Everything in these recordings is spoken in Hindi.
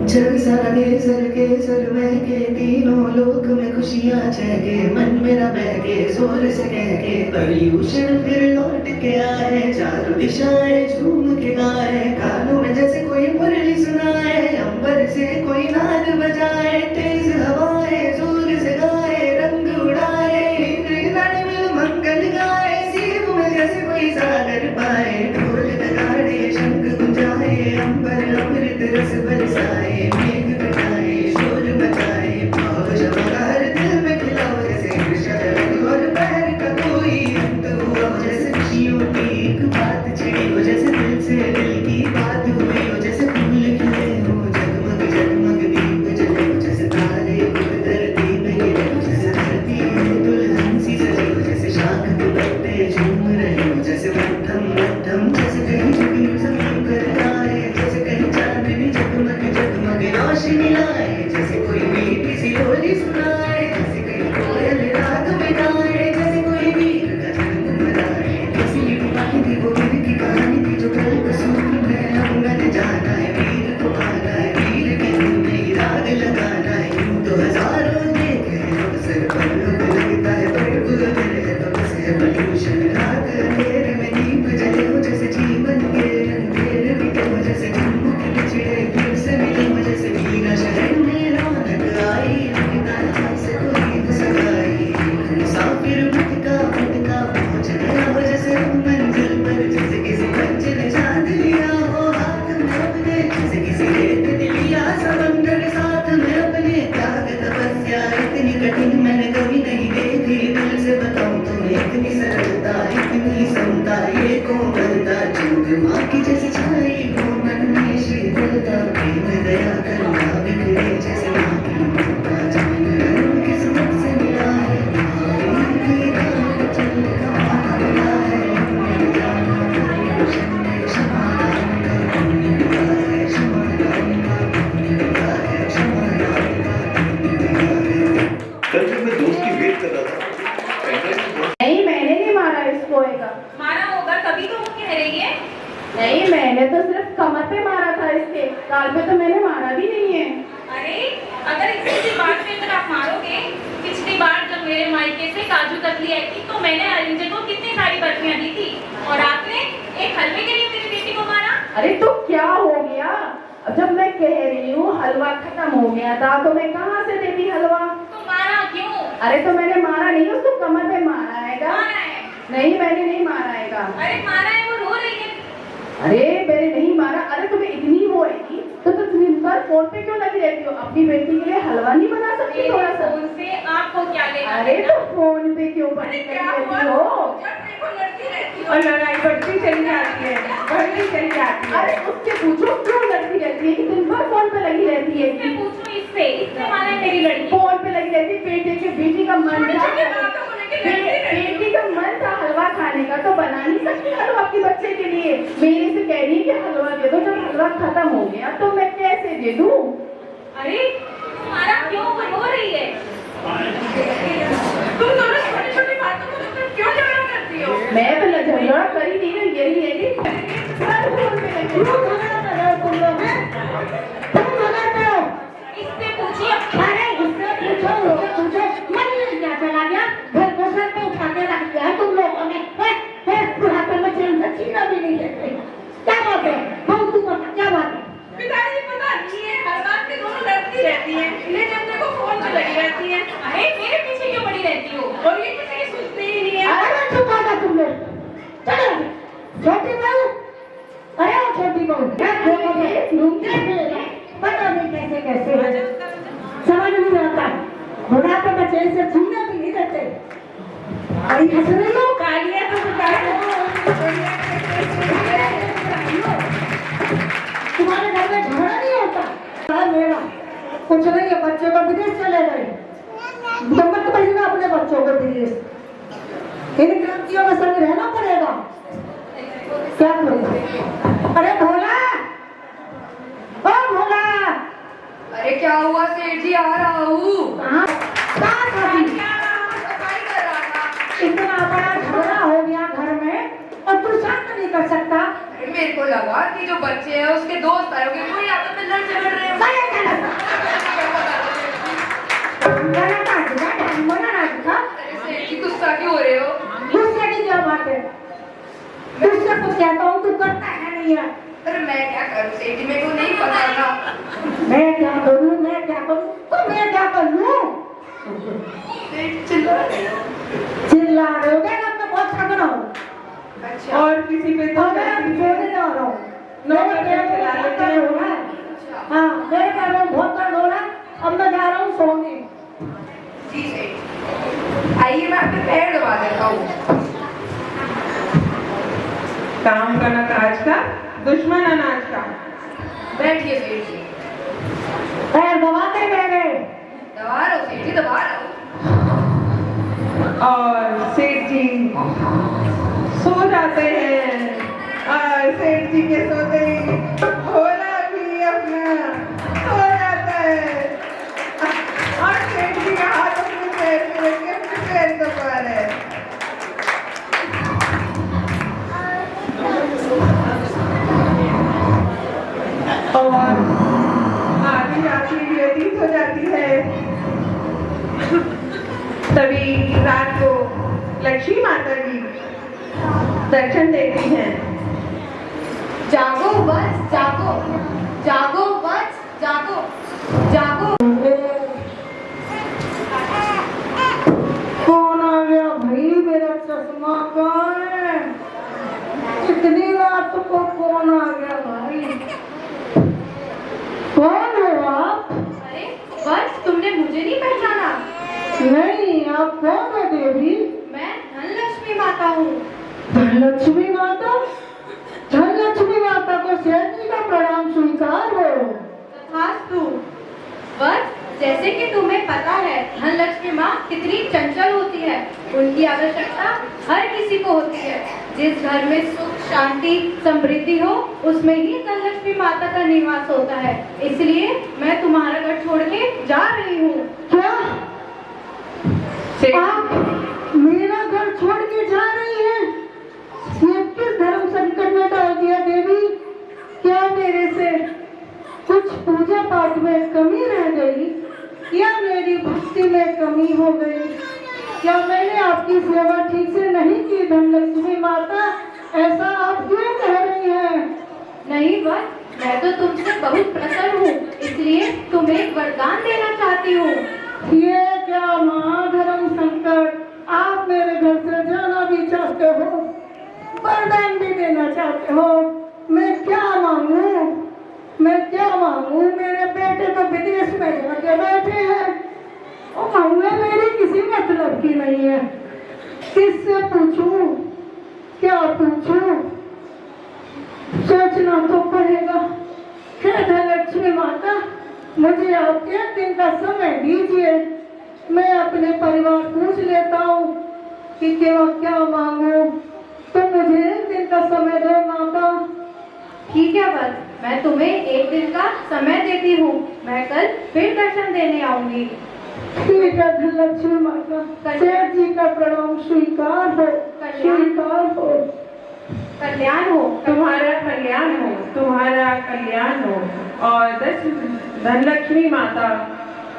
जग सारे सर महके तीनों लोक में खुशियाँ छहके मन मेरा बहके जोर से कहके पर्यूषण फिर लौट के आए चारों दिशाएं झूम के गाए कानों में जैसे कोई मुरली सुनाए अंबर से कोई नाद बजाए तेज हवाएं जोर से गाए रंग उड़ाए इंद्र मिल मंगल गाए शिव में जैसे कोई सागर पाए ढोल नगाड़े शंख गुंजाए अंबर अमृत रस बरसाए मेघ बरसाए शोर मचाए भाव जवाहर दिल में खिलाओ जैसे कृष्ण और पैर का कोई अंत हुआ हो जैसे खुशियों की एक बात छिड़ी हो जैसे दिल से दिल की बात हुई हो जैसे फूल खिले हो जगमग जगमग दीप जले हो जैसे तारे खुद धरती में गिरे हो जैसे धरती दुल्हन सी सजी हो जैसे शाख के पत्ते झूम रहे हो जैसे मध्यम मध्यम जैसे कहीं जुगी संगम कर आए जैसे कहीं चांदनी जगमग जगमग रोशनी लाए जैसे कोई मीठी सी होली सुनाए जैसे कहीं कोयल राग में गाए जैसे कोई वीर का जन्म मनाए किसी कहानी थी वो वीर की कहानी थी जो कल कसूर में अब मैंने जाना है वीर को पाना है वीर के धुन में ही राग लगाना है यूं तो हजारों देखे अवसर पर अब लगता है पर गुजर है तो बस है पॉल्यूशन राग अंधेरे में दीप जले हो जैसे जीवन के अंधेरे बीते हो जैसे जन्म के बिछड़े फिर से मिले हो जैसे वीरा शहर में रौनक आई अमिता से कोई सगाई मुसाफिर भटका भटका पहुंच गया हो जैसे मंजिल पर जैसे किसी बच्चे ने साथ लिया हो हाथ में अपने जैसे किसी रेत ने लिया समंदर साथ में अपने त्याग तपस्या इतनी कठिन मैंने कभी नहीं देखी दिल से बताऊं तुम्हें इतनी सरलता इतनी समता ये कोमलता जो माँ की जैसे छाई हो मन में शीतलता प्रेम दया करुणा बिखरे जैसे माँ की ममता जान रंग किस्मत से मिला है वीर की राह चल का मिला है क्षमादान का पुण्य मिला है क्षमादान का पुण्य मिला है क्षमादान का पुण्य मिला है। कल जब मैं दोस्त की वेट कर रहा था नहीं मैंने नहीं मारा इसको एगा मारा होगा तभी तो वो कह रही है। नहीं मैंने तो सिर्फ कमर पे मारा था इसके गाल पे तो मैंने मारा भी नहीं है। अरे अगर इसी बात पे अगर आप मारोगे, पिछली बार जब मेरे मायके से काजू कतली आई थी तो मैंने अरिंजे को कितनी सारी बर्फियां दी थी और आपने एक हलवे के लिए मेरी बेटी को मारा। अरे तो क्या हो गया, जब मैं कह रही हूँ हलवा खत्म हो गया था तो मैं कहाँ से देती हलवा। तो मारा क्यों? अरे तो मैंने मारा नहीं, उसको कमर पे मारा है। मारा है? नहीं मैंने नहीं मारा है। अरे मारा है, वो रो रही है। अरे मैंने नहीं मारा। अरे तुम्हें इतनी वो है तो तुम दिन भर फोन पे क्यों लगी रहती हो? अपनी बेटी के लिए हलवा नहीं बना सकती थोड़ा सा? फोन से आपको क्या लेना? अरे तो फोन पे क्यों बनी रहती हो? और लड़ाई बढ़ती चली जाती है, बढ़ती चली जाती है। अरे उससे पूछो क्यों लड़ती रहती है कि दिन भर फोन पे लगी रहती है? इससे पूछो, इससे माना है मेरी लड़की फोन पे लगी रहती है। बेटी का मन था, बेटी का मन था हलवा खाने का तो बना नहीं सकती हलवा आपके बच्चे के लिए। मेरे से कह रही है कि हलवा दे दो, जब हलवा खत्म हो गया तो मैं कैसे दे दूं? अरे तुम्हारा क्यों रो रही है? तुम दोनों छोटी-छोटी बातों को लेकर क्यों झगड़ा करती हो? मैं तो झगड़ा कर ही नहीं रही, यही है कि इससे पूछिए। अरे इससे पूछो तुझे मन में क्या चला गया? घर को सर पे उठा के रख दिया है तुम लोगों ने। बुढ़ापे में छीना भी नहीं देते। क्या बात है? हम तुम क्या बात है? पिताजी पता नहीं है, हर बात पे दोनों लड़ती रहती हैं, लेकिन अपने को फोन पे लगी रहती हैं। अरे मेरे पीछे क्यों पड़ी रहती हो? और ये किसी की सुनती ही नहीं है। अरे चुप जा तुम लोग। चलो छोटी बहू, अरे वो छोटी बहू क्या पता नहीं कैसे कैसे समझ नहीं आता। बुढ़ापे में चैन से छीना भी नहीं देते। अरे हंस रही हो? कालिया तो तुम्हारे घर में झगड़ा नहीं होता? मेरा कुछ नहीं है, बच्चे को विदेश चले गए। मत भेजना अपने बच्चों को विदेश, इन क्रांतियों में संग रहना पड़ेगा। क्या करें? अरे भोला, ओ भोला। अरे क्या हुआ सेठ जी? आ रहा हूँ। इतना बड़ा झगड़ा हो गया घर में और तू शांत नहीं कर सकता? मेरे को लगा कि जो बच्चे हैं उसके दोस्त आए होंगे, कोई आपस में लड़ झगड़ रहे हैं। नहीं है। अरे मैं क्या करूं सेठ जी, मेरे को नहीं पता था। मैं क्या करूं तो मैं क्या कर लूं? सेठ चिल्ला रहे हो। चिल्ला रहे हो क्या? मैं बहुत थक रहा हूँ अच्छा और किसी पे तो और मैं अब सोने जा रहा हूँ। मेरे पैर में बहुत दर्द हो रहा है। हाँ, मेरे पैर में बहुत दर्द हो रहा है। अब मैं जा रहा हूँ सोने। जी सेठ, आइए मैं आपके पैर दबा देता हूँ। काम का न काज का, दुश्मन अनाज का। बैठिए सेठ जी। पैर दबाते मेरे। दबा रहा हूँ सेठ जी, दबा रहा हूँ। और सेठ जी सो जाते हैं और सेठ जी के सोते ही भोला भी अपना सो जाता है और सेठ जी का हाथ अपने पैर में रख के अपने पैर दबा रहे हैं। और आधी रात्रि व्यतीत हो जाती है। तभी रात को लक्ष्मी माता जी दर्शन देती हैं। जागो बस जागो, जागो बस जागो, जागो। कौन आ गया भाई? मेरा चश्मा कहाँ है? इतनी रात को कौन आ गया भाई? कौन हो आप? अरे बस तुमने मुझे नहीं पहचाना? नहीं, आप कौन हो देवी? मैं धनलक्ष्मी माता हूँ। धनलक्ष्मी माता? धनलक्ष्मी माता को सेठ जी का प्रणाम स्वीकार हो। तथास्तु। बस जैसे कि तुम्हें पता है धनलक्ष्मी माँ कितनी चंचल होती है, उनकी आवश्यकता हर किसी को होती है। जिस घर में सुख शांति समृद्धि हो उसमें ही धनलक्ष्मी माता का निवास होता है। इसलिए मैं तुम्हारा घर छोड़ के जा रही हूँ। क्या आप मेरा घर छोड़ के जा रही हैं? ये किस धर्म संकट में डाल दिया देवी? क्या मेरे से कुछ पूजा पाठ में कमी रह गई या मेरी भक्ति में कमी हो गई? क्या मैंने आपकी सेवा ठीक से नहीं की धनलक्ष्मी माता? ऐसा आप क्यों कह रही हैं? नहीं बस मैं तो तुमसे बहुत प्रसन्न हूँ, इसलिए तुम्हें एक वरदान देना चाहती हूँ। ये क्या महाधर्म संकट! आप मेरे घर से जाना भी चाहते हो, वरदान भी देना चाहते हो। मैं क्या मांगू? मैं क्या मांगू? मेरे बेटे तो विदेश में जाके बैठे हैं और मांगने मेरी किसी मतलब की नहीं है। किससे पूछूं? क्या पूछूं? सोचना तो पड़ेगा। हे धनलक्ष्मी माता, मुझे आप एक दिन का समय दीजिए। मैं अपने परिवार पूछ लेता हूँ कि क्या मांगू। तो मुझे एक दिन का समय दो माता। ठीक है बस मैं तुम्हें एक दिन का समय देती हूँ, मैं कल फिर दर्शन देने आऊंगी। ठीक है धनलक्ष्मी माता, सेठ जी का प्रणाम स्वीकार हो, स्वीकार हो। कल्याण हो। तुम्हारा कल्याण हो, तुम्हारा कल्याण हो। और धनलक्ष्मी माता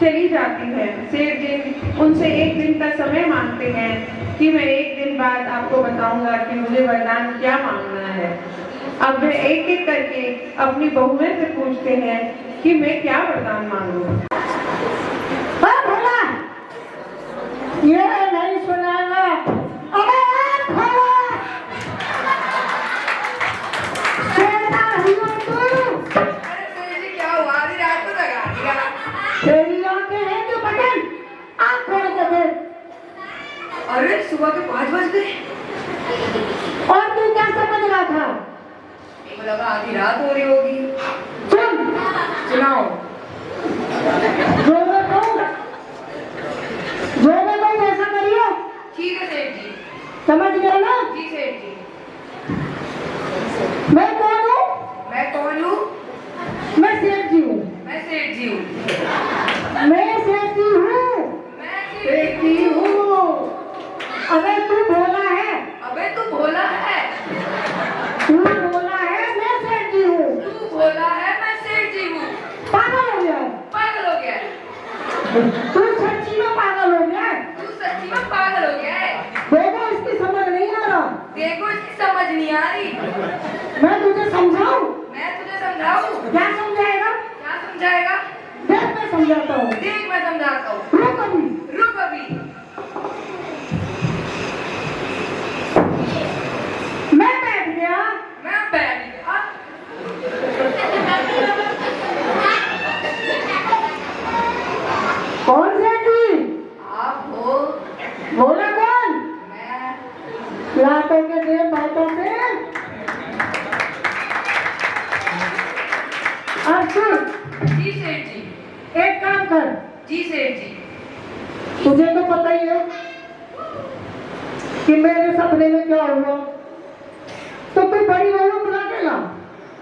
चली जाती है। सेठ जी उनसे एक दिन का समय मांगते हैं कि मैं एक दिन बाद आपको बताऊंगा कि मुझे वरदान क्या मांगना है। अब वे एक एक करके अपनी बहुएं से पूछते हैं कि मैं क्या वरदान मांगूं। भोला, ये नहीं सुनाएगा। अबे भोला, क्या हुआ? आधी रात को लगा दिया। तेरी आंखें हैं जो बटन, आँख खोल के देख। अरे सुबह के 5 बज गए। और तू क्या समझ रहा था? मुझे लगा आधी रात हो रही होगी। सुन, सुनाओ। जो मैं कहूँ वैसा करियो। ठीक है सेठ जी। समझ गए ना? जी सेठ जी। मैं कौन हूँ? मैं कौन हूँ? मैं सेठ जी हूँ। मैं सेठ जी हूँ। मैं सेठ जी हूँ। मैं सेठ जी हूँ। अबे तू भोला है। अबे तू भोला है। तू भोला है, मैं सेठ जी हूँ। तू भोला है, मैं सेठ जी हूँ। पागल हो गया है। पागल हो गया है। तू सच्ची में पागल हो गया है। तू सच्ची में पागल हो गया है। देखो इसकी समझ नहीं आ रहा। देखो इसकी समझ नहीं नहीं आ रही। मैं तुझे समझाऊं? मैं तुझे समझाऊं? क्या समझाएगा? क्या समझाएगा? देख मैं समझाता हूँ। देख मैं समझाता हूँ। रुक अभी। रुक अभी। मैं बैठ गया। मैं बैठ गया। कौन से तू? आप हो? बोला कौन? मैं। लातों के दे बातों से। अब सुन, जी सेठ जी। एक काम कर। जी सेठ जी। तुझे तो पता ही है कि मेरे सपने में क्या हुआ। तो कोई बड़ी बहू बुला के ला।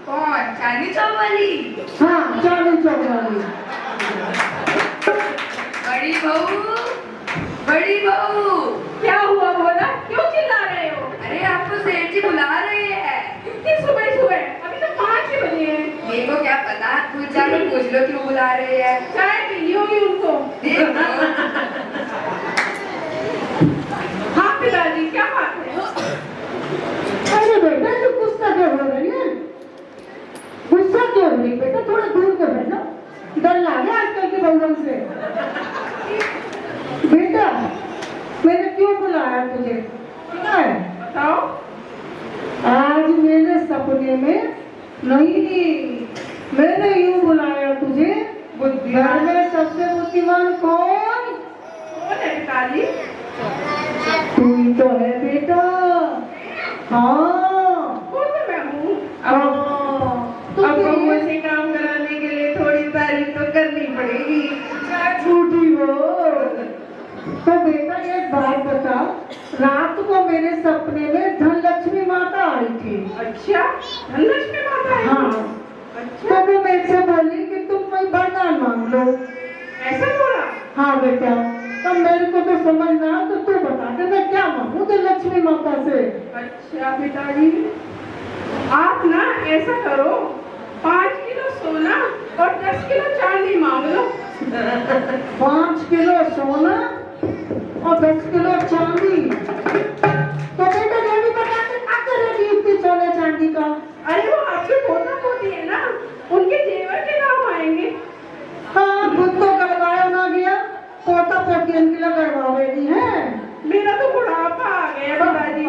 कौन? चांदनी चौक वाली? हाँ, चांदनी चौक वाली। बड़ी बहू। बड़ी बहू। क्या हुआ बोला? क्यों चिल्ला रहे हो? अरे आपको सेठ जी बुला रहे हैं। इतनी सुबह सुबह? अभी तो 5 ही बजे हैं। मेरे को क्या पता, कुछ जाकर पूछ लो क्यों बुला रहे हैं। चाय पीनी होगी उनको। देख लो। हाँ पिताजी, क्या बात है? अरे बेटा तू गुस्सा क्यों हो रही है? गुस्सा क्यों हो रही बेटा? थोड़ा दूर को बैठो। डर लगे आजकल के बहू से। बेटा मैंने क्यों बुलाया तुझे? क्या है? बताओ। आज मेरे सपने में नहीं, मैंने यूं बुलाया तुझे। घर में सबसे बुद्धिमान कौन? कौन है पिताजी? तू ही तो है बेटा। हाँ वो तो मैं हूँ। हाँ। तो अब फिर बहू ये से काम कराने के लिए थोड़ी तारीफ तो करनी पड़ेगी। छूटी हो। तो बेटा एक बात बता, रात को मेरे सपने में धनलक्ष्मी माता आई थी। अच्छा, धनलक्ष्मी माता है? हाँ। अच्छा, तो वो मेरे से बोली कि तुम कोई वरदान मांग लो। ऐसा बोला? हाँ बेटा, तब मेरे को तो समझ ना, तो तू बता दे मैं क्या मांगू धनलक्ष्मी माता से। अच्छा पिताजी, आप ना ऐसा करो, 5 किलो सोना और 10 किलो चांदी मांग लो। 5 किलो सोना और 10 किलो चांदी। तो बेटा ये भी बता दे क्या करेगी इतनी सोने चांदी का? अरे वो आपके पोता पोती है ना, उनके जेवर के काम आएंगे। हाँ, खुद तो करवाया ना गया, पोता पोती इनके लिए करवाएगी है। मेरा तो बुढ़ापा आ गया पिताजी।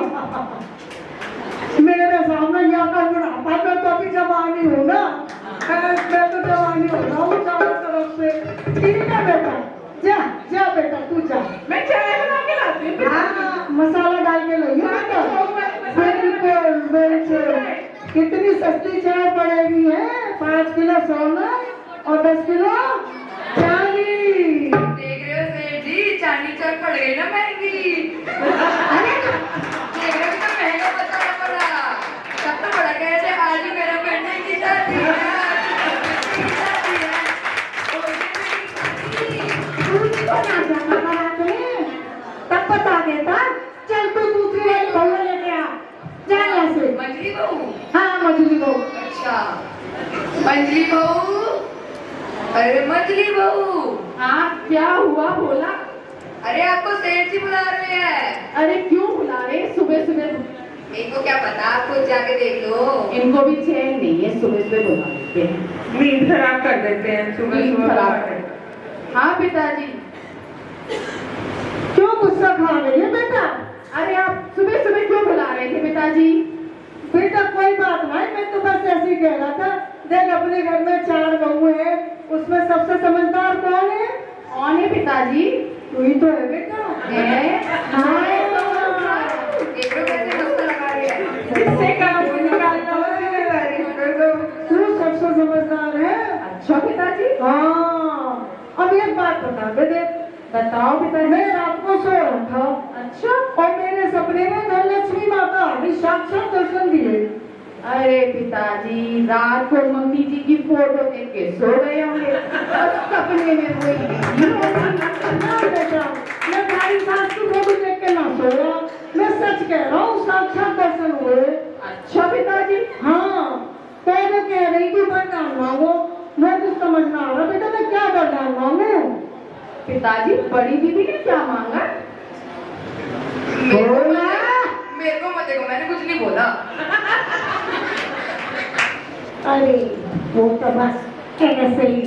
मेरे सामने यहाँ का बुढ़ापा, मैं तो अभी जवानी हूँ ना। मैं तो जवानी हो रहा हूँ चारों तरफ से। ठीक है बेटा, जा जा बेटा तू जा। मैं चाय बना के लाती हूँ पिताजी। हाँ, मसाला डाल के लाइए बेटा। बिल्कुल बिल्कुल। कितनी सस्ती चाय पड़ेगी है? 5 किलो सोना और 10 किलो चांदी। देख रहे हो सेठ जी, चांदी चौक पड़ गई ना महंगी। देख रहे हो कितना महंगा बताना पड़ा। सब तो बड़ा कह रहे आज ही मेरा बेटे की शादी है, आज ही मेरे बेटे की शादी है। और ये मेरी शादी। तू तो ना जाना बनाते तब बता देता। चल तू दूसरी वाली बहू लेके आ। जा यहाँ से। मंजली बहू? हाँ मछली बहू। अच्छा, मंजली बहू। अरे मंजली बहू। हाँ, क्या हुआ बोला? अरे आपको सेठ जी बुला रहे हैं। अरे क्यों बुला रहे सुबह सुबह? मेरे को क्या पता, आप खुद जाके देख लो। इनको भी चैन नहीं है, सुबह सुबह बुला देते हैं। नींद खराब कर देते हैं सुबह नींद सुबह। खराब कर। हाँ पिताजी। क्यों गुस्सा खा रही है बेटा? अरे आप सुबह सुबह क्यों बुला रहे थे पिताजी? बेटा कोई बात नहीं, मैं तो बस ऐसे ही कह रहा था। देख अपने घर में 4 बहू है, उसमें सबसे समझदार कौन है? कौन है पिताजी? तू ही तो है बेटा। है? हाँ। देख लो कैसे नुस्खा लगा रही है। इससे काम को निकालना हो जिम्मेदारी कर दो। तू सबसे समझदार है। अच्छा पिताजी। हाँ, अब एक बात बता दे। देख बताओ पिताजी। मैं रात को सो रहा था। अच्छा, और मेरे सपने में धनलक्ष्मी माता अभी साक्षात दर्शन दिए। अरे पिताजी, रात को मम्मी जी की फोटो देख के सो गए होंगे और सपने में वही ना बेटा, मैं भाई साहब की फोटो देख के ना सोया, मैं सच कह रहा हूँ, साक्षात दर्शन हुए। अच्छा पिताजी। हाँ, पहले कह रही थी वरदान मांगो, मैं कुछ समझ ना आ रहा बेटा मैं क्या वरदान मांगू? पिताजी, बड़ी दीदी ने क्या मांगा? मेरे को मेरे को मत देखो, मैंने कुछ नहीं बोला। अरे वो तो बस ऐसे ही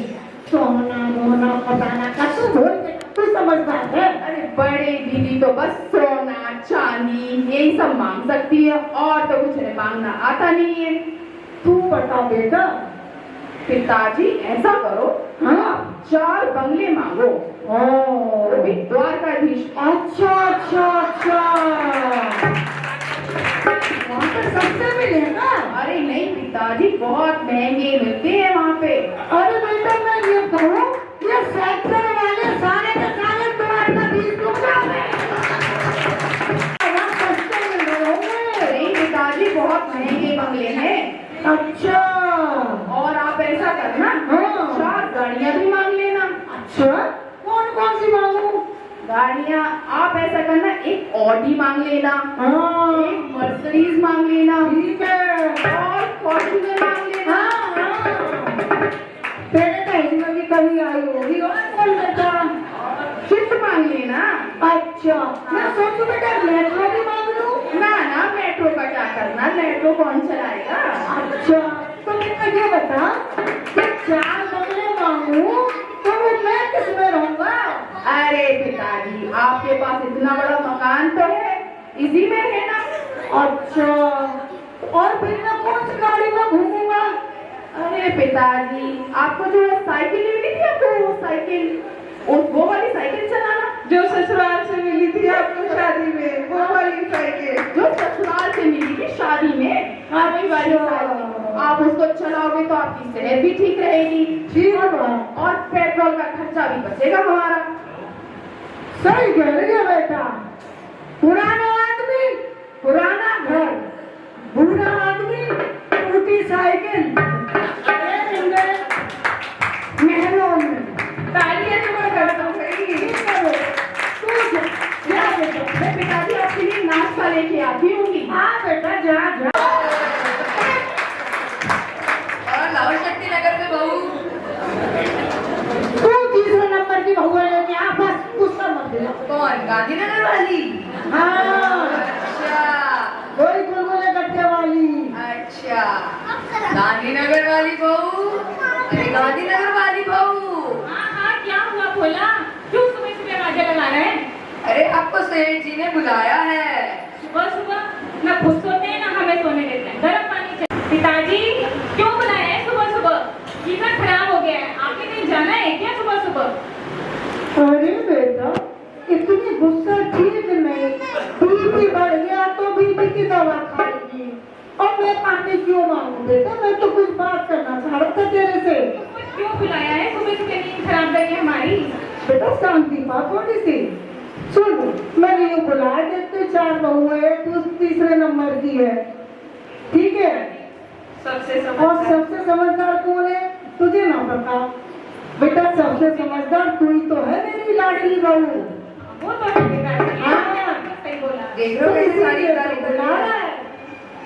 सोना मोना पताना का तू भूल गया, तू समझदार है। अरे बड़े दीदी तो बस सोना चांदी यही सब मांग सकती है और तो कुछ नहीं मांगना आता नहीं है। तू बता बेटा। पिताजी ऐसा करो, हाँ 4 बंगले मांगो, ओ अभी द्वारकाधीश। अच्छा अच्छा अच्छा, वहाँ पर सस्ते मिलेगा। अरे नहीं पिताजी, बहुत महंगे मिलते हैं वहाँ पे। अरे बेटा मैं ये कहूँ, ये सेक्टर वाले सारे के सारे द्वारकाधीश को जाओगे, वहाँ सस्ते मिल रहे होंगे। नहीं पिताजी, बहुत महंगे बंगले हैं। अच्छा और आप ऐसा करना, हाँ। 4 गाड़ियाँ भी मांग लेना। अच्छा, कौन कौन सी मांगू? गाड़ियाँ आप ऐसा करना, एक ऑडी मांग लेना, हाँ एक मर्सिडीज मांग लेना, ठीक है। और फॉर्च्यूनर मांग लेना। हाँ तेरे कहीं में भी कभी आई होगी और कौन बेटा? स्विफ्ट मांग लेना। अच्छा मैं सोचू बेटा मेट्रो भी मांग लूं। ना ना, मेट्रो का क्या करना, मेट्रो कौन चलाएगा। अच्छा तो मुझे ये बता कि 4 बंगले मांगू तो वो मैं किसमें रहूंगा? अरे पिताजी, आपके पास इतना बड़ा मकान तो है, इसी में है ना। अच्छा और फिर मैं कौन सी गाड़ी में घूमूंगा? अरे पिताजी, आपको जो साइकिल मिली थी, आपको वो साइकिल, वो वाली साइकिल चलाना। जो ससुराल से मिली थी आपको शादी में, वो वाली साइकिल। जो ससुराल से मिली थी शादी में, वही वाली साइकिल। आप उसको चलाओगे तो आपकी सेहत भी ठीक रहेगी, ठीक है और पेट्रोल का खर्चा भी बचेगा हमारा। सही कह रही है बेटा। पुराना आदमी पुराना घर, बूढ़ा आदमी टूटी साइकिल, महलों में। तालियां तो मैं करता हूँ भाई। तू जा बेटा। मैं पिताजी आपके लिए नाश्ता लेके आती हूँ। हाँ बेटा जा जा। और लाहौल शक्ति नगर में बहू। तू 3 नंबर की बहू लेके आ, बस गुस्सा मत दिला। कौन? गांधीनगर वाली? हाँ अच्छा वही गुलगुले गट्टे वाली। अच्छा, गांधीनगर वाली बहू। अरे गांधीनगर वाली बहू। हाँ हाँ, क्या हुआ भोला, क्यों सुबह सुबह बाजा लगा रहे हैं। अरे आपको सेठ जी ने बुलाया है। सुबह सुबह ना खुद सोते हैं ना हमें सोने देते हैं, गर्म पानी चाहिए। पिताजी क्यों बुलाया है सुबह सुबह, जीवन खराब हो गया है, आपने कहीं जाना है क्या सुबह सुबह। अरे बेटा इतनी गुस्सा ठीक नहीं, बीपी बढ़ गया तो बीपी की दवा खाएगी। और मैं पानी क्यों मांगू बेटा, मैं तो कुछ बात करना चाह रहा था तेरे से। उसको क्यों बुलाया है, सुबह सुबह नींद खराब करी हमारी। बेटा शांति पा थोड़ी सी। सुन मैंने ये बुलाया, देखते 4 बहू है, तू 3 नंबर की है, ठीक है। सबसे और समझदार सबसे समझदार कौन है तुझे ना पता? बेटा सबसे समझदार तू ही तो है मेरी लाडली बहू। वो तो है पिताजी, हाँ। आपने सही बोला। देख रहे हो कैसी सारी तारीफ कर रही है।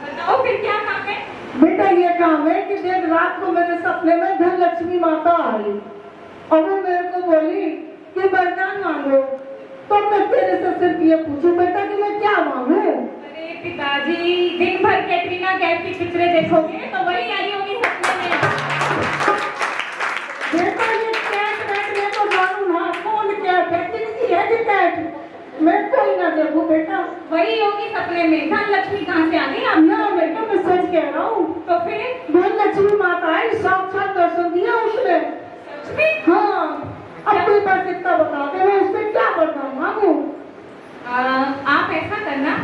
बताओ फिर क्या काम है। बेटा ये काम है कि देर रात को मेरे सपने में धन लक्ष्मी माता आई और वो मेरे को बोली कि वरदान मांगो। तो मैं तेरे से सिर्फ ये पूछूं बेटा कि मैं क्या मांगू? अरे पिताजी, दिन भर कैटरीना कैफ की पिक्चरें देखोगे तो वही आई होगी सपने में। बेटा ये कैट वैट मैं तो जानू ना कौन कैट है, किसकी है ये कैट? मैं कोई ना देखूं बेटा। वही होगी सपने में। धन लक्ष्मी कहाँ से आ गई आप। ना बेटा मैं सच कह रहा हूँ। तो फिर धन लक्ष्मी माता आई, साक्षात दर्शन दिया उसने। सच में? हाँ अब कोई बात इतना बता दे मैं उससे क्या वरदान मांगू? आप ऐसा करना,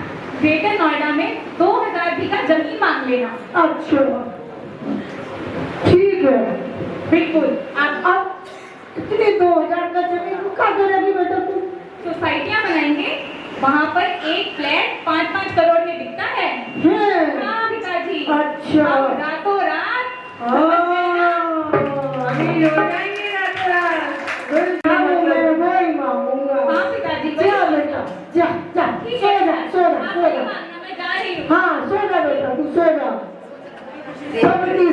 ग्रेटर नोएडा में 2000 बीघा जमीन मांग लेना। अच्छा ठीक है। बिल्कुल। अब कितने 2000 का जमीन क्या करेगी बेटा तू? सोसाइटियाँ बनाएंगे, वहाँ पर एक फ्लैट 5-5 करोड़ में बिकता है। हाँ पिताजी। अच्छा अब रातों रात अभी हो जाएंगे रातों रात। मैं वही मांगूंगा। हाँ पिताजी, जा बेटा जा जा ठीक सो है। जा सो जा आप सो वही जा। मांगना, मैं जा रही हूँ। हाँ सो जा बेटा तू सो जा।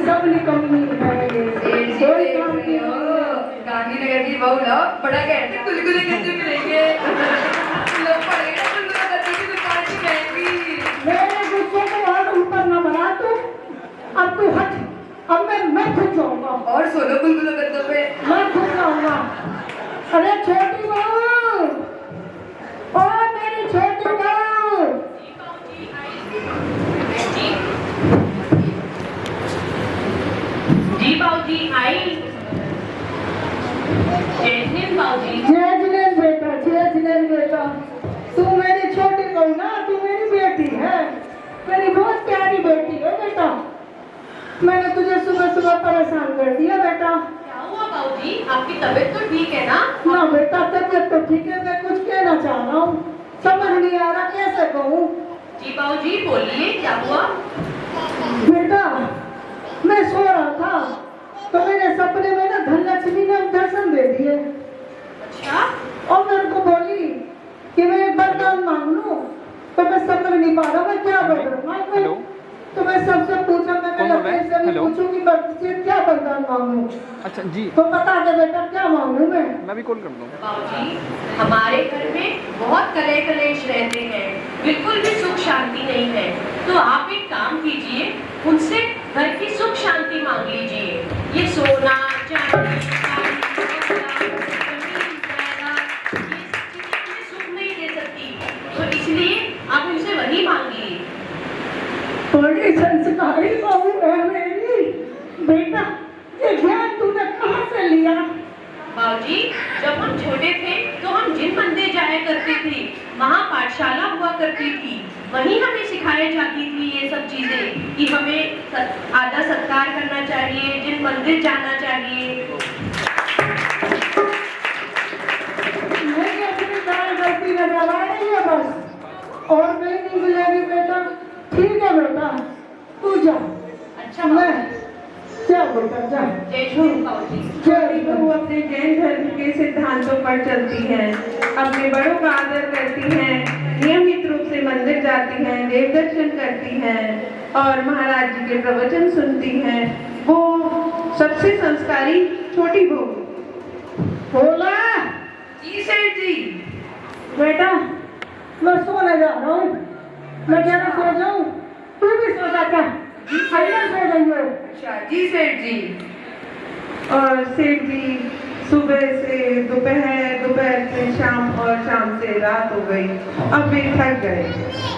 सबली कमी है ये। सेठ जी कोई देख काम रहे की हो, नहीं है। गांधीनगर की बहू लाओ, बड़ा कहते गुलगुले कैसे मिलेंगे। लोग पड़ेगा गुलगुला करने की दुकान की महंगी। अब तू हट, अब मैं खुद जाऊंगा, और सोलो बुलबुलो गद्दों पे मैं खुद जाऊंगा। अरे छोटी बहू, ओ मेरी छोटी बहू, जी बाबूजी आई। जय हिंद बाबूजी। जय जिनेन्द्र बेटा, जय जिनेन्द्र बेटा। तू मेरी छोटी बहू ना, तू मेरी बेटी है, मेरी बहुत प्यारी बेटी है बेटा। मैंने तुझे सुबह सुबह परेशान कर दिया बेटा। क्या हुआ बाबूजी, आपकी तबीयत तो ठीक है ना? ना बेटा, तबियत तो ठीक है, मैं कुछ कहना चाह रहा हूँ, समझ नहीं आ रहा कैसे कहूँ। जी बाबूजी बोलिए, क्या हुआ? बेटा, मैं सो रहा था तो मेरे सपने में ना धनलक्ष्मी ने दर्शन दे दिए अच्छा, और मेरे को बोली कि मैं एक वरदान मांग लूं। तो मैं समझ नहीं पा रहा मैं क्या वरदान मांगूं। तो मैं सबसे पूछा, मैंने लड़के से भी पूछूं कि मैं तुझसे क्या वरदान मांगूं। अच्छा जी, तो बता दे बेटा क्या मांगूं मैं भी कॉल कर दूंगा। बाबूजी हमारे घर में बहुत कलह कलेश रहते हैं, बिल्कुल भी सुख शांति नहीं है। तो आप एक काम कीजिए, उनसे घर की सुख शांति मांग लीजिए। ये सोना चांदी गाड़ी, बंगला, जमीन, जायदाद, ये सब चीजें हमें सुख नहीं दे सकती, तो इसलिए आप उनसे वही मांगिए। बड़ी संस्कारी बहू है मेरी बेटा। ये ज्ञान तूने कहाँ से लिया? बाबूजी जब हम छोटे थे तो हम जिन मंदिर जाया करते थे, वहाँ पाठशाला हुआ करती थी, वहीं हमें सिखाई जाती थी ये सब चीजें कि हमें आदर सत्कार करना चाहिए, जिन मंदिर जाना चाहिए। नहीं अपनी दाल गलती लगा रही है बस, और कहीं नहीं मिलेगी बेटा। ठीक है बेटा, तू जा। अच्छा मैं जा बेटा जा। जय श्री बाबूजी। छोटी बहू अपने जैन धर्म के सिद्धांतों पर चलती हैं, अपने बड़ों का आदर करती हैं, नियमित रूप से मंदिर जाती हैं, देव दर्शन करती हैं और महाराज जी के प्रवचन सुनती हैं। वो सबसे संस्कारी छोटी बहू। बोला जी सेठ जी। बेटा, मैं सोने जा रहा हूँ। मैं क्या ना सो जाऊँ? तू भी सो जा क्या? अरे सो जाइए। अच्छा जी सेठ जी। और सेठ जी सुबह से दोपहर, दोपहर से शाम और शाम से रात हो गई। अब वे थक गए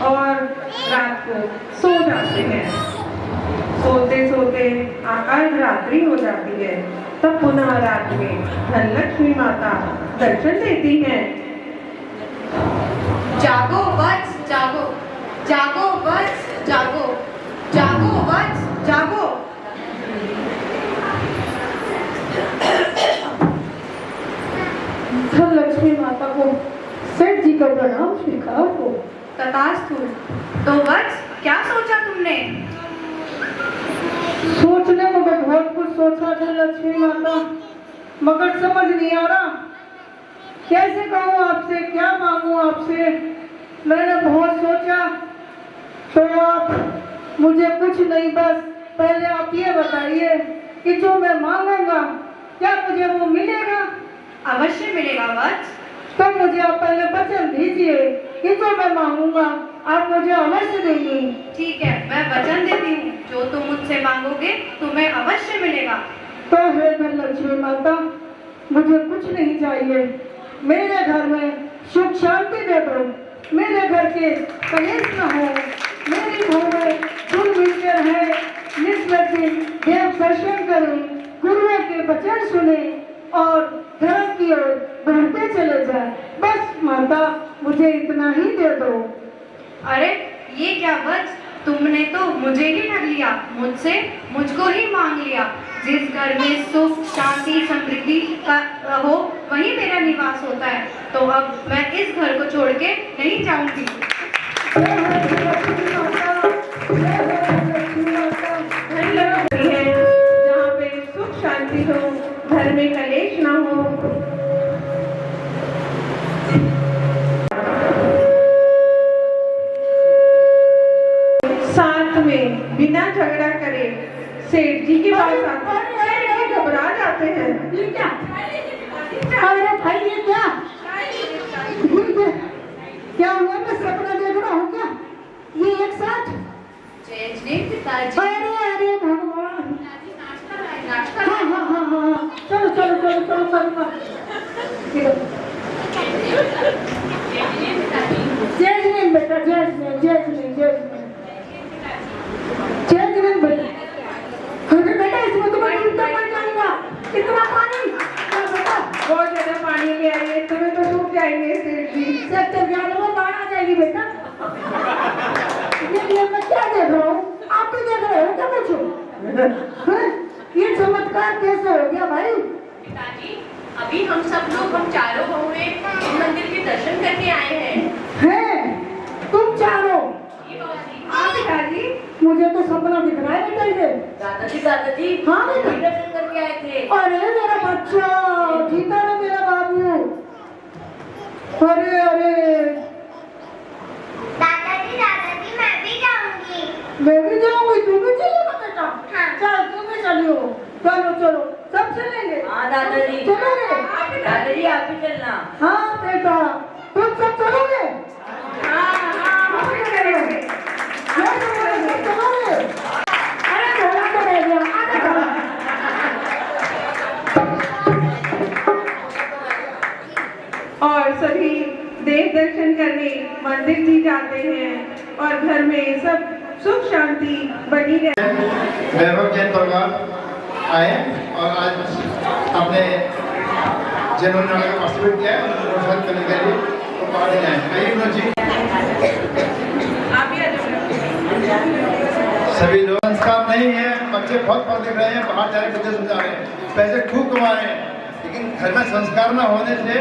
और रात को सो जाते हैं। सोते सोते अर्धरात्रि हो जाती है, तब पुनः रात में धनलक्ष्मी माता दर्शन देती हैं। जागो वत्स जागो, जागो वत्स जागो, जागो वत्स जागो। धनलक्ष्मी माता को सेठ जी का प्रणाम स्वीकार हो। तथास्तु। तो वत्स क्या सोचा तुमने? सोचने को मैं बहुत कुछ सोचा धनलक्ष्मी माता, मगर समझ नहीं आ रहा कैसे कहूँ आपसे, क्या मांगू आपसे। मैंने बहुत सोचा, तो आप मुझे कुछ नहीं, बस पहले आप ये बताइए कि जो मैं मांगूंगा क्या मुझे वो मिलेगा? अवश्य मिलेगा वत्स। तो मुझे आप पहले वचन दीजिए कि जो मैं मांगूंगा आप मुझे अवश्य देंगी। ठीक है, मैं वचन देती हूँ, जो तुम मुझसे मांगोगे तुम्हें अवश्य मिलेगा। तो हे धनलक्ष्मी माता, मुझे कुछ नहीं चाहिए, मेरे घर में सुख शांति दे दो, मेरे घर के कलेश न हो, मेरी बहू में गुण मिलकर है, निष्ठिन देव दर्शन करें, गुरुओं के वचन सुने और धर्म की ओर बढ़ते चले जाए। बस माता मुझे इतना ही दे दो। अरे ये क्या वत्स, तुमने तो मुझे ही ठग लिया, मुझसे मुझको ही मांग लिया। जिस घर में सुख शांति समृद्धि का हो वहीं मेरा निवास होता है, तो अब मैं इस घर को छोड़ के नहीं जाऊंगी। धनलक्ष्मी है जहाँ पे सुख शांति हो, घर में कलेश ना हो। साथ में बिना झगड़ा करे सेठ जी के पास आते हैं, सेठ जी घबरा जाते हैं। ये क्या? अरे भाई ये क्या? क्या हुआ? मैं सपना देख रहा हूँ क्या? ये एक साथ? जय जय पिताजी। अरे अरे चलो चलो चलो जैस्मिन बेटा जैस्मिन जैस्मिन जैस्मिन जैस्मिन बेटा अरे बेटा इसमें तो बड़ी उल्टा पड़ जाएगा कितना पानी बेटा बहुत ज्यादा पानी ले आइए, तुम्हें तो डूब जाएंगे सेठ जी। सेक्टर 11 में बाढ़ आ जाएगी बेटा। ये मैं क्या देख रहा हूँ, आप भी देख रहे हो क्या पूछो? ये चमत्कार कैसे हो गया भाई? पिताजी, अभी हम सब लोग हम चारों बहुएं इस मंदिर के दर्शन करके आए हैं। हैं तुम चारों? हाँ पिताजी, मुझे तो सपना दिख रहा है बेटा ये। दादाजी हाँ बेटा दर्शन करके आए थे। अरे मेरा बच्चा जीता ना मेरा बाबू। अरे अरे दादाजी मैं भी जाऊंगी। मैं भी जाऊंगी, तू भी चलेगा बेटा? हाँ। चल तू भी चलियो। चलो चलो सब चलेंगे। हाँ दादाजी। चलोगे? दादाजी आप भी चलना। हाँ बेटा तुम सब चलोगे? अरे थोड़ा तो रह गया, आगे चलो। और सभी देव दर्शन करने मंदिर जी जाते हैं और घर में सब सुख शांति बनी रहे। वैभव जैन परिवार आए और आज अपने जिन्होंने पार्टिसिपेट किया है उनको प्रोत्साहित करने के लिए तो पढ़ने आए। कई जी सभी लोग संस्कार नहीं है, बच्चे बहुत पढ़ लिख रहे हैं, बाहर जाने विदेश में जा रहे हैं, पैसे खूब कमा रहे हैं, लेकिन घर में संस्कार न होने से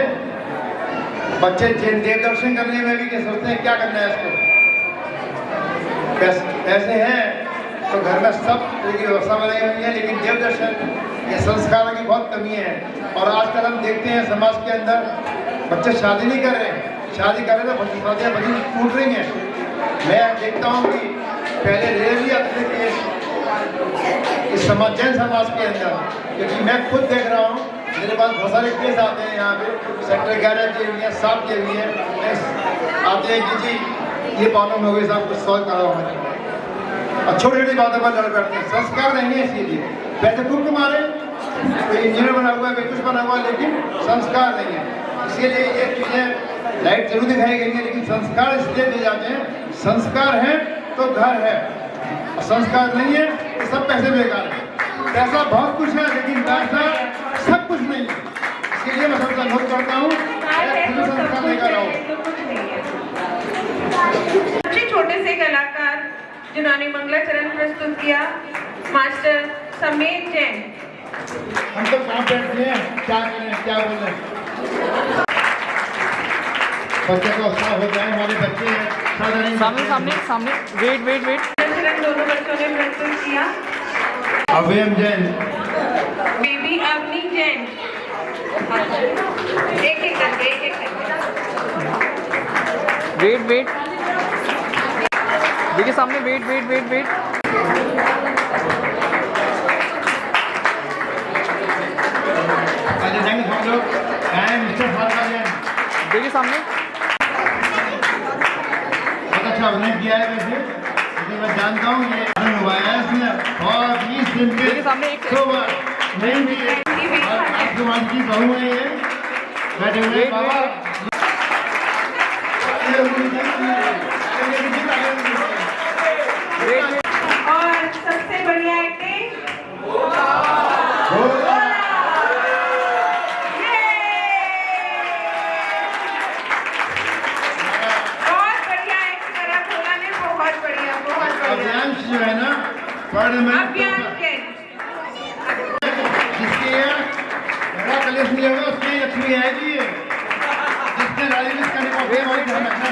बच्चे देव दर्शन करने में भी क्या सोचते हैं क्या करना है इसको। पैसे हैं तो घर में सब तरह की व्यवस्था बनाई हुई है, लेकिन देव दर्शन ये संस्कार की बहुत कमी है। और आजकल हम देखते हैं समाज के अंदर बच्चे शादी नहीं कर रहे हैं, शादी कर रहे तो शादियाँ बड़ी टूट रही हैं। मैं देखता हूँ कि पहले रेल आते थे इस समाज जैन समाज के अंदर, क्योंकि मैं खुद देख रहा हूँ, मेरे पास बहुत सारे केस आते हैं यहाँ पे सेक्टर 11 के लिए 7 के लिए आते हैं कि जी ये प्रॉब्लम हो गई साहब कुछ सॉल्व करो हमें, और छोटी छोटी बातों पर लड़ करते हैं। संस्कार नहीं है, इसीलिए पैसे खूब कमा रहे, कोई इंजीनियर बना हुआ है, कोई कुछ बना हुआ है, लेकिन संस्कार नहीं है। इसीलिए ये चीज़ें लाइट जरूर दिखाई गई है, लेकिन संस्कार इसलिए दिए जाते हैं, संस्कार है तो घर है, और संस्कार नहीं है तो सब पैसे बेकार है। पैसा बहुत कुछ है लेकिन पैसा सब कुछ नहीं है। इसलिए मैं सबसे अनुरोध करता हूँ संस्कार लेकर आओ। सबसे छोटे से कलाकार जिन्होंने मंगलाचरण प्रस्तुत किया, मास्टर समीर जैन। हम तो कहाँ बैठते हैं, क्या करें क्या बोलें, बच्चे को उत्साह होता है, हमारे बच्चे सामने सामने सामने वेट वेट वेट मंगलाचरण दोनों बच्चों ने प्रस्तुत किया। अभयम जैन, बेबी अवनी जैन। एक एक करके वेट वेट देखिए सामने वेट वेट वेट वेट हम लोग मिस्टर फारका जैन, देखिए सामने बहुत अच्छा अभिनय किया है। वैसे लेकिन मैं जानता हूँ ये हुआ है इसमें और 20 दिन के देखिए सामने एक नहीं भी और आपके मान की बहू है ये बैठे हुए बाबा। और सबसे बढ़िया एक्टिंग अभियांश जो है ना पढ़ने में जिसके बड़ा कलेश नहीं होगा उसकी लक्ष्मी आएगी, जिसने राजनीति करने का वे वही ध्यान रखना।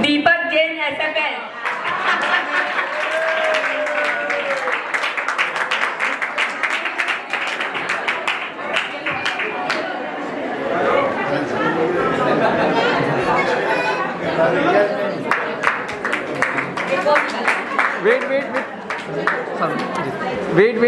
Deepak Jain SFL। Wait wait wait wait